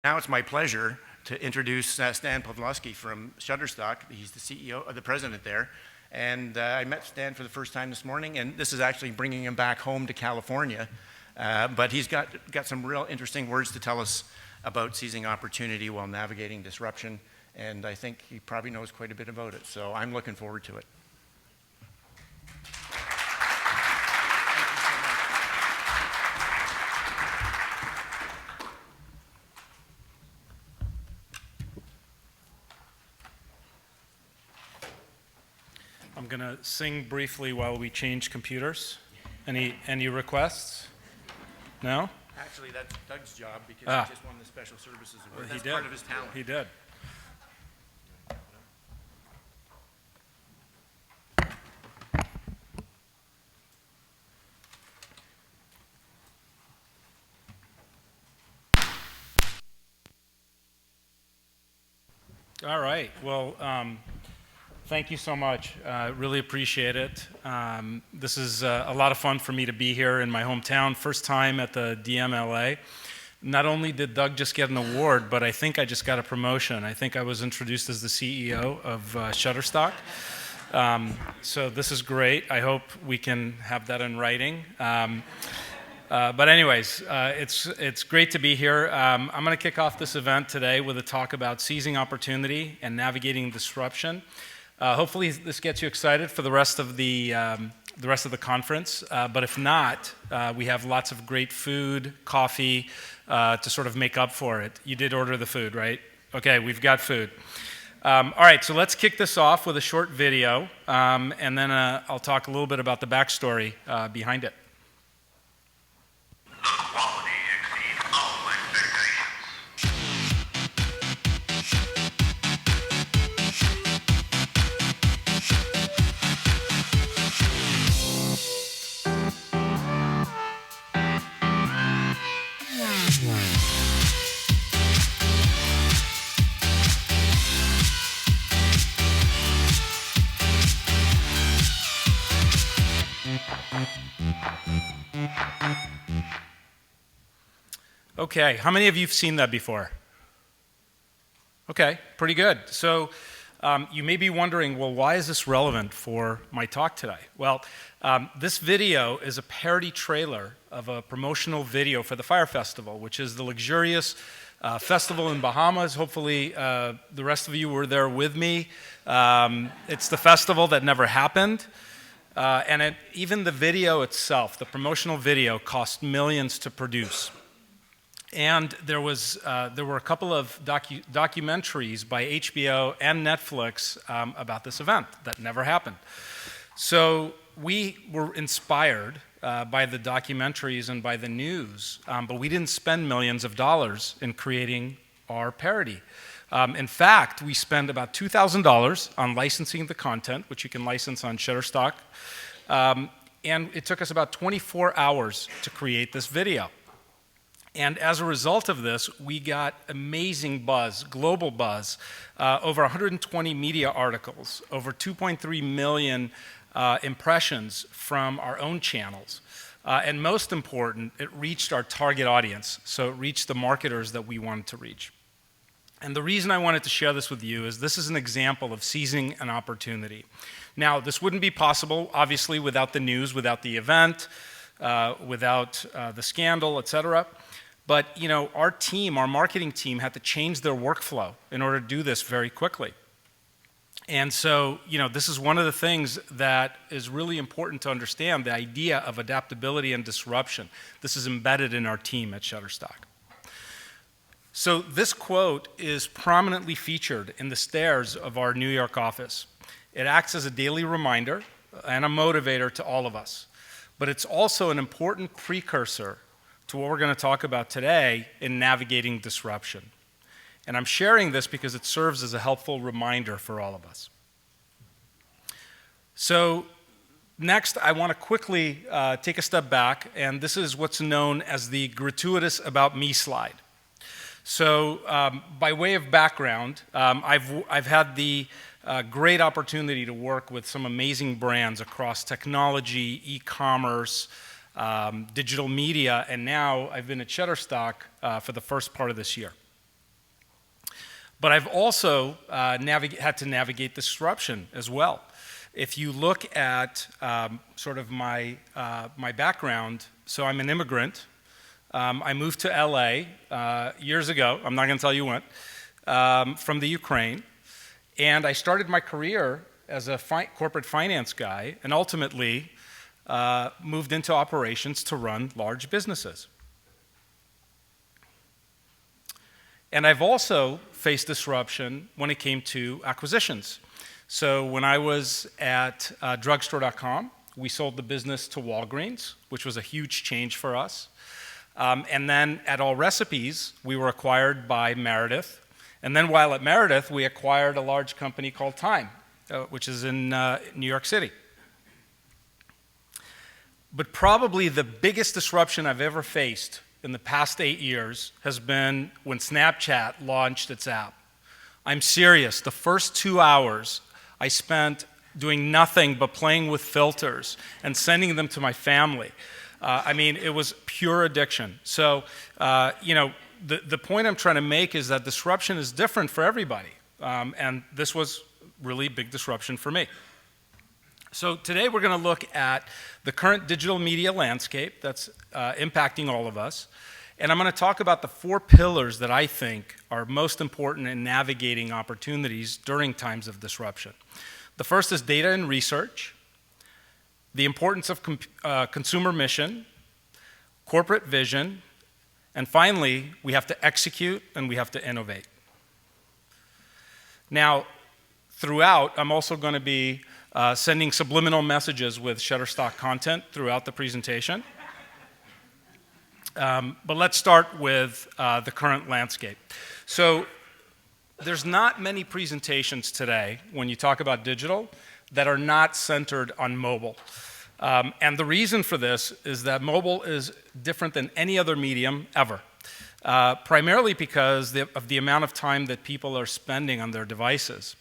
Now it's my pleasure to introduce Stan Pavlovsky from Shutterstock. He's the CEO, the president there. And I met Stan for the first time this morning, and this is actually bringing him back home to California. But he's got some real interesting words to tell us about seizing opportunity while navigating disruption. And I think he probably knows quite a bit about it. So I'm looking forward to it. I'm going to sing briefly while we change computers. Any requests? No? Actually, that's Doug's job because he just won the Special Services Award. That's part of his talent. He did. All right. Well, thank you so much. Really appreciate it. This is a lot of fun for me to be here in my hometown. First time at the DMLA. Not only did Doug just get an award, but I think I just got a promotion. I think I was introduced as the CEO of Shutterstock. So this is great. I hope we can have that in writing. But anyways, it's great to be here. I'm going to kick off this event today with a talk about seizing opportunity and navigating disruption. Hopefully this gets you excited for the rest of the conference. But if not, we have lots of great food, coffee to sort of make up for it. You did order the food, right? Okay, we've got food. All right, so let's kick this off with a short video, and then I'll talk a little bit about the backstory behind it. The quality exceeds all expectations. Okay, how many of you have seen that before? Okay, pretty good. So you may be wondering, well, why is this relevant for my talk today? Well, this video is a parody trailer of a promotional video for the Fire Festival, which is the luxurious festival in Bahamas. Hopefully the rest of you were there with me. It's the festival that never happened. And even the video itself, the promotional video, cost millions to produce. And there were a couple of documentaries by HBO and Netflix about this event that never happened. So we were inspired by the documentaries and by the news, but we didn't spend millions of dollars in creating our parody. In fact, we spent about $2,000 on licensing the content, which you can license on Shutterstock, and it took us about 24 hours to create this video. And as a result of this, we got amazing buzz, global buzz, over 120 media articles, over 2.3 million impressions from our own channels. And most important, it reached our target audience, so it reached the marketers that we wanted to reach. And the reason I wanted to share this with you is this is an example of seizing an opportunity. Now, this wouldn't be possible, obviously, without the news, without the event, without the scandal, et cetera. But you know, our team, our marketing team, had to change their workflow in order to do this very quickly. And so, you know, this is one of the things that is really important to understand, the idea of adaptability and disruption. This is embedded in our team at Shutterstock. So this quote is prominently featured in the stairs of our New York office. It acts as a daily reminder and a motivator to all of us. But it's also an important precursor to what we're going to talk about today in navigating disruption. And I'm sharing this because it serves as a helpful reminder for all of us. So next, I want to quickly take a step back, and this is what's known as the gratuitous about me slide. So by way of background, I've had the great opportunity to work with some amazing brands across technology, e-commerce, digital media, and now I've been at Shutterstock for the first part of this year. But I've also had to navigate disruption as well. If you look at sort of my background, so I'm an immigrant. I moved to LA years ago, I'm not going to tell you when, from the Ukraine. And I started my career as a corporate finance guy and ultimately moved into operations to run large businesses. And I've also faced disruption when it came to acquisitions. So when I was at drugstore.com, we sold the business to Walgreens, which was a huge change for us. And then at All Recipes, we were acquired by Meredith. And then while at Meredith, we acquired a large company called Time, which is in New York City. But probably the biggest disruption I've ever faced in the past 8 years has been when Snapchat launched its app. I'm serious, the first 2 hours I spent doing nothing but playing with filters and sending them to my family. I mean, it was pure addiction. So, the point I'm trying to make is that disruption is different for everybody. And this was really big disruption for me. So today we're going to look at the current digital media landscape that's impacting all of us. And I'm going to talk about the 4 pillars that I think are most important in navigating opportunities during times of disruption. The first is data and research, the importance of consumer mission, corporate vision, and finally, we have to execute and we have to innovate. Now, throughout, I'm also going to be sending subliminal messages with Shutterstock content throughout the presentation. But let's start with the current landscape. So there's not many presentations today when you talk about digital that are not centered on mobile. And the reason for this is that mobile is different than any other medium ever, primarily because of the amount of time that people are spending on their devices.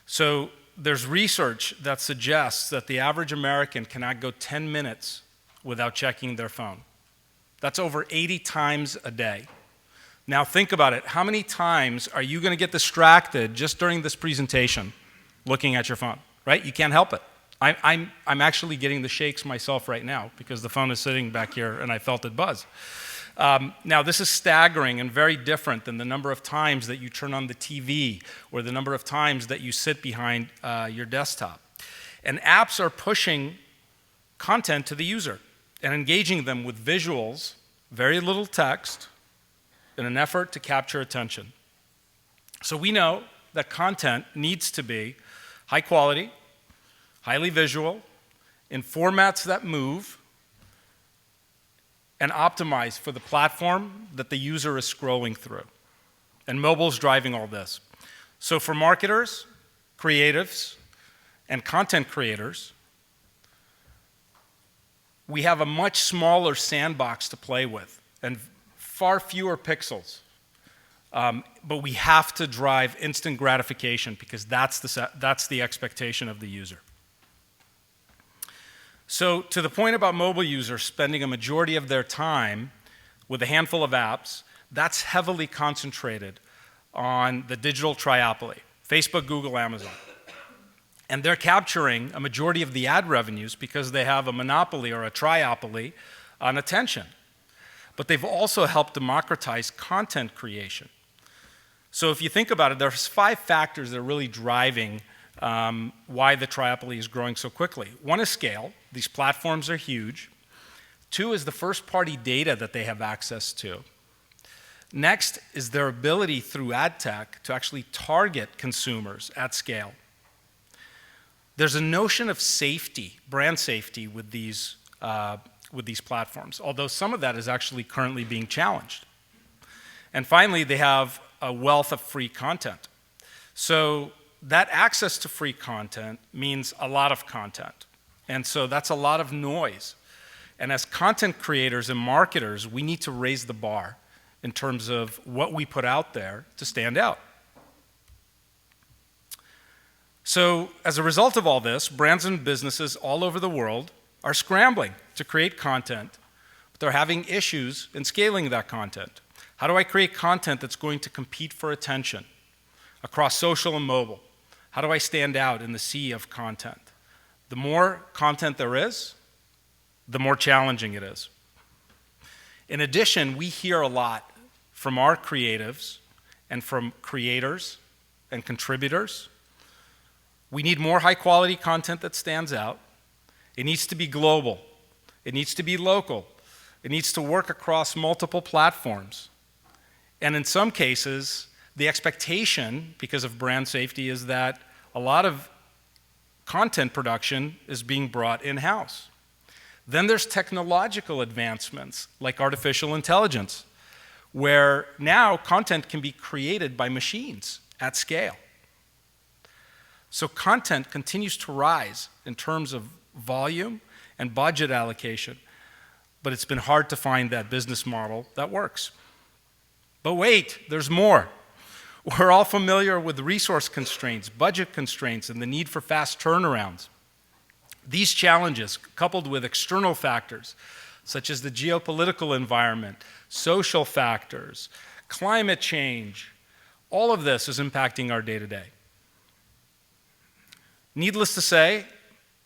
So there's research that suggests that the average American cannot go 10 minutes without checking their phone. That's over 80 times a day. Now think about it. How many times are you going to get distracted just during this presentation looking at your phone, right? You can't help it. I'm actually getting the shakes myself right now because the phone is sitting back here and I felt it buzz. Now, this is staggering and very different than the number of times that you turn on the TV or the number of times that you sit behind your desktop. And apps are pushing content to the user and engaging them with visuals, very little text, in an effort to capture attention. So we know that content needs to be high quality, highly visual, in formats that move, and optimized for the platform that the user is scrolling through. And mobile's driving all this. So for marketers, creatives, and content creators, we have a much smaller sandbox to play with and far fewer pixels. But we have to drive instant gratification because that's the expectation of the user. So to the point about mobile users spending a majority of their time with a handful of apps, that's heavily concentrated on the digital triopoly, Facebook, Google, Amazon. And they're capturing a majority of the ad revenues because they have a monopoly or a triopoly on attention. But they've also helped democratize content creation. So if you think about it, there's 5 factors that are really driving why the triopoly is growing so quickly. 1 is scale. These platforms are huge. 2 is the first-party data that they have access to. Next is their ability through ad tech to actually target consumers at scale. There's a notion of safety, brand safety with these platforms, although some of that is actually currently being challenged. And finally, they have a wealth of free content. So that access to free content means a lot of content. And so that's a lot of noise. And as content creators and marketers, we need to raise the bar in terms of what we put out there to stand out. So as a result of all this, brands and businesses all over the world are scrambling to create content, but they're having issues in scaling that content. How do I create content that's going to compete for attention? across social and mobile. How do I stand out in the sea of content? The more content there is, the more challenging it is. In addition, we hear a lot from our creatives and from creators and contributors. We need more high-quality content that stands out. It needs to be global. It needs to be local. It needs to work across multiple platforms. And in some cases, the expectation, because of brand safety, is that a lot of content production is being brought in-house. Then there's technological advancements like artificial intelligence, where now content can be created by machines at scale. So content continues to rise in terms of volume and budget allocation, but it's been hard to find that business model that works. But wait, there's more. We're all familiar with resource constraints, budget constraints, and the need for fast turnarounds. These challenges, coupled with external factors, such as the geopolitical environment, social factors, climate change, all of this is impacting our day-to-day. Needless to say,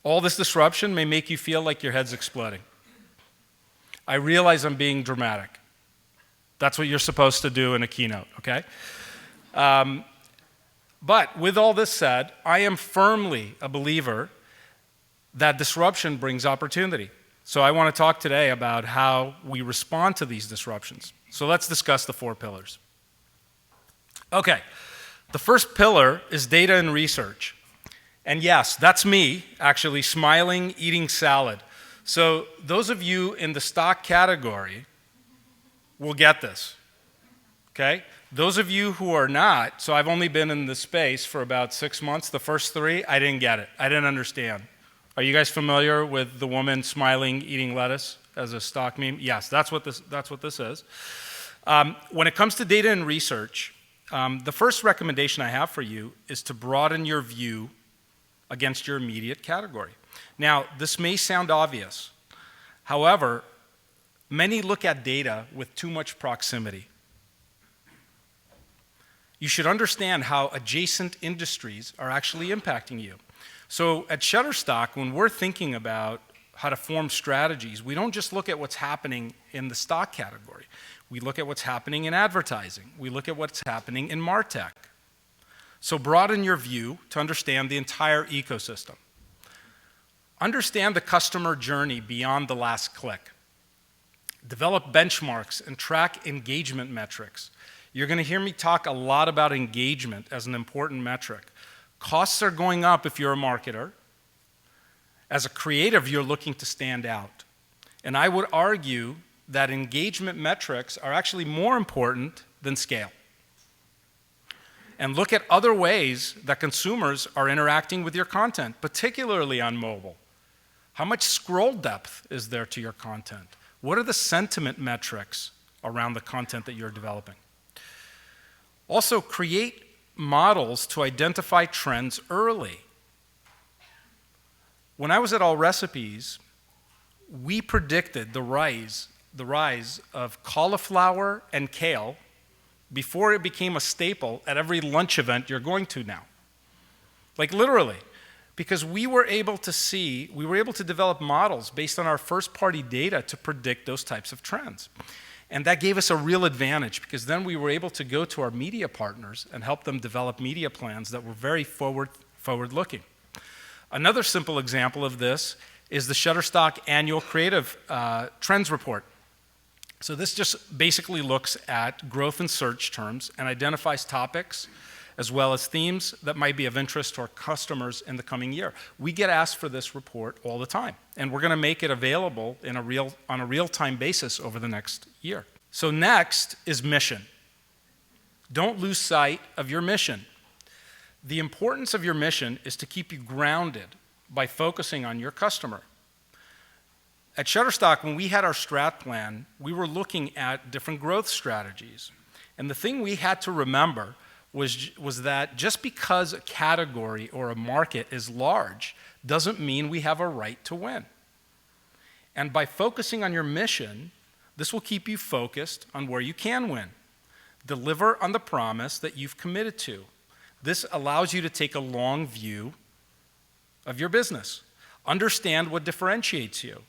all this disruption may make you feel like your head's exploding. I realize I'm being dramatic. That's what you're supposed to do in a keynote, okay? But with all this said, I am firmly a believer that disruption brings opportunity. So I want to talk today about how we respond to these disruptions. So let's discuss the 4 pillars. Okay, the first pillar is data and research. And yes, that's me, actually smiling, eating salad. So those of you in the stock category will get this, okay? Those of you who are not, so I've only been in this space for about 6 months. The first 3, I didn't get it. I didn't understand. Are you guys familiar with the woman smiling, eating lettuce as a stock meme? Yes, that's what this is. When it comes to data and research, the first recommendation I have for you is to broaden your view against your immediate category. Now, this may sound obvious. However, many look at data with too much proximity. You should understand how adjacent industries are actually impacting you. So at Shutterstock, when we're thinking about how to form strategies, we don't just look at what's happening in the stock category. We look at what's happening in advertising. We look at what's happening in MarTech. So broaden your view to understand the entire ecosystem. Understand the customer journey beyond the last click. Develop benchmarks and track engagement metrics. You're going to hear me talk a lot about engagement as an important metric. Costs are going up if you're a marketer. As a creative, you're looking to stand out. And I would argue that engagement metrics are actually more important than scale. And look at other ways that consumers are interacting with your content, particularly on mobile. How much scroll depth is there to your content? What are the sentiment metrics around the content that you're developing? Also, create models to identify trends early. When I was at All Recipes, we predicted the rise of cauliflower and kale before it became a staple at every lunch event you're going to now. Like literally, because we were able to develop models based on our first-party data to predict those types of trends. And that gave us a real advantage because then we were able to go to our media partners and help them develop media plans that were very forward-looking. Another simple example of this is the Shutterstock Annual Creative Trends Report. So this just basically looks at growth in search terms and identifies topics as well as themes that might be of interest to our customers in the coming year. We get asked for this report all the time, and we're going to make it available on a real-time basis over the next year. So next is mission. Don't lose sight of your mission. The importance of your mission is to keep you grounded by focusing on your customer. At Shutterstock, when we had our strat plan, we were looking at different growth strategies. And the thing we had to remember was that just because a category or a market is large doesn't mean we have a right to win. And by focusing on your mission, this will keep you focused on where you can win. Deliver on the promise that you've committed to. This allows you to take a long view of your business. Understand what differentiates you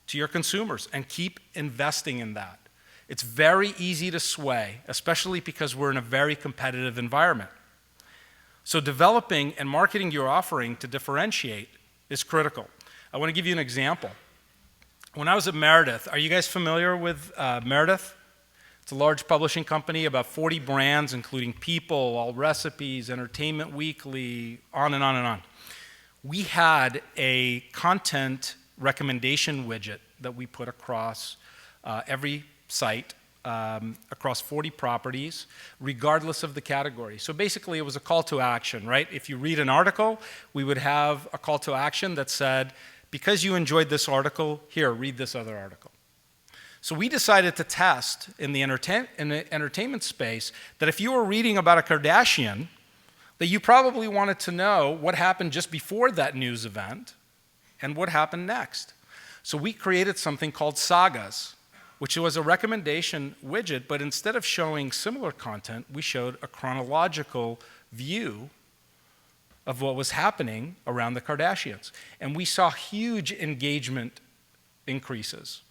to your consumers and keep investing in that. It's very easy to sway, especially because we're in a very competitive environment. So developing and marketing your offering to differentiate is critical. I want to give you an example. When I was at Meredith, are you guys familiar with Meredith? It's a large publishing company, about 40 brands, including People, All Recipes, Entertainment Weekly, on and on and on. We had a content recommendation widget that we put across every site, across 40 properties, regardless of the category. So basically, it was a call to action, right? If you read an article, we would have a call to action that said, because you enjoyed this article, here, read this other article. So we decided to test in the entertainment space that if you were reading about a Kardashian, that you probably wanted to know what happened just before that news event and what happened next. So we created something called Sagas, which was a recommendation widget, but instead of showing similar content, we showed a chronological view of what was happening around the Kardashians. And we saw huge engagement increases.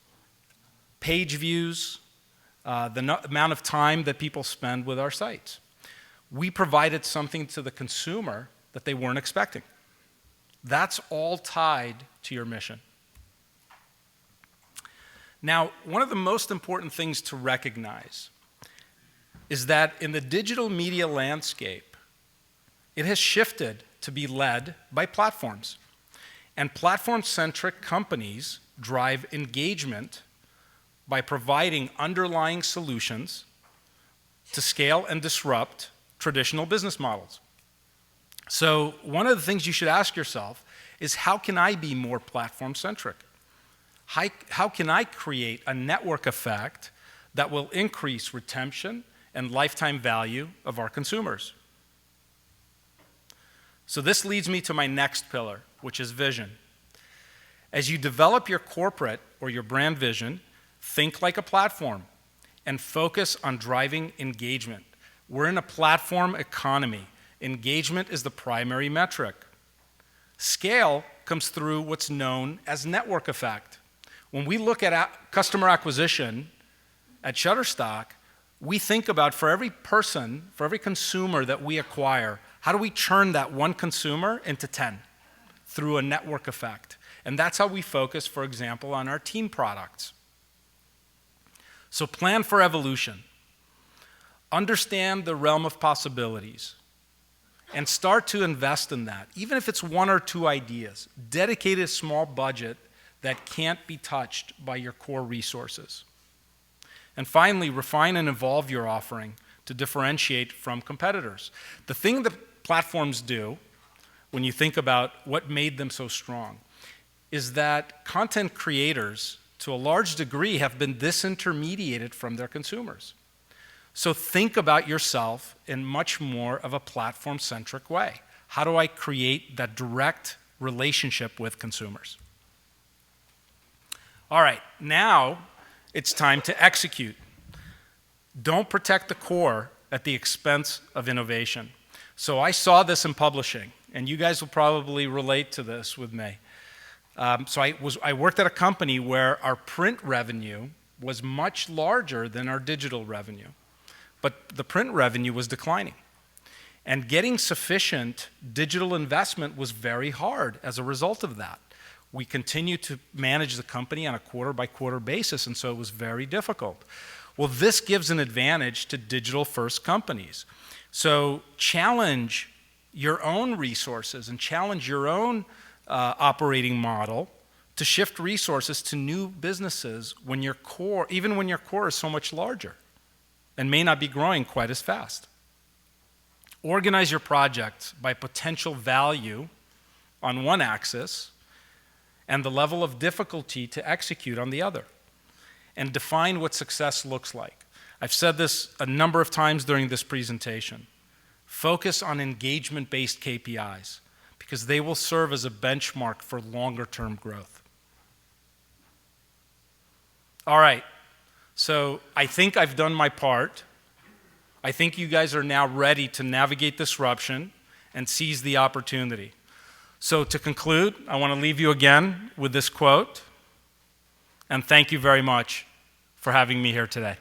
Page views, the amount of time that people spend with our sites. We provided something to the consumer that they weren't expecting. That's all tied to your mission. Now, one of the most important things to recognize is that in the digital media landscape, it has shifted to be led by platforms. And platform-centric companies drive engagement by providing underlying solutions to scale and disrupt traditional business models. So one of the things you should ask yourself is, how can I be more platform-centric? How can I create a network effect that will increase retention and lifetime value of our consumers? So this leads me to my next pillar, which is vision. As you develop your corporate or your brand vision, think like a platform and focus on driving engagement. We're in a platform economy. Engagement is the primary metric. Scale comes through what's known as network effect. When we look at customer acquisition at Shutterstock, we think about, for every person, for every consumer that we acquire, how do we turn that one consumer into 10 through a network effect? And that's how we focus, for example, on our team products. So plan for evolution. Understand the realm of possibilities and start to invest in that. Even if it's one or two ideas, dedicate a small budget that can't be touched by your core resources. And finally, refine and evolve your offering to differentiate from competitors. The thing that platforms do, when you think about what made them so strong, is that content creators, to a large degree, have been disintermediated from their consumers. So think about yourself in much more of a platform-centric way. How do I create that direct relationship with consumers? All right, now it's time to execute. Don't protect the core at the expense of innovation. So I saw this in publishing, and you guys will probably relate to this with me. So I worked at a company where our print revenue was much larger than our digital revenue, but the print revenue was declining. And getting sufficient digital investment was very hard as a result of that. We continued to manage the company on a quarter-by-quarter basis, and so it was very difficult. Well, this gives an advantage to digital-first companies. So challenge your own resources and challenge your own operating model to shift resources to new businesses when your core, even when your core is so much larger and may not be growing quite as fast. Organize your projects by potential value on one axis and the level of difficulty to execute on the other. And define what success looks like. I've said this a number of times during this presentation. Focus on engagement-based KPIs because they will serve as a benchmark for longer-term growth. All right, so I think I've done my part I think you guys are now ready to navigate disruption and seize the opportunity. So to conclude, I want to leave you again with this quote, and thank you very much for having me here today.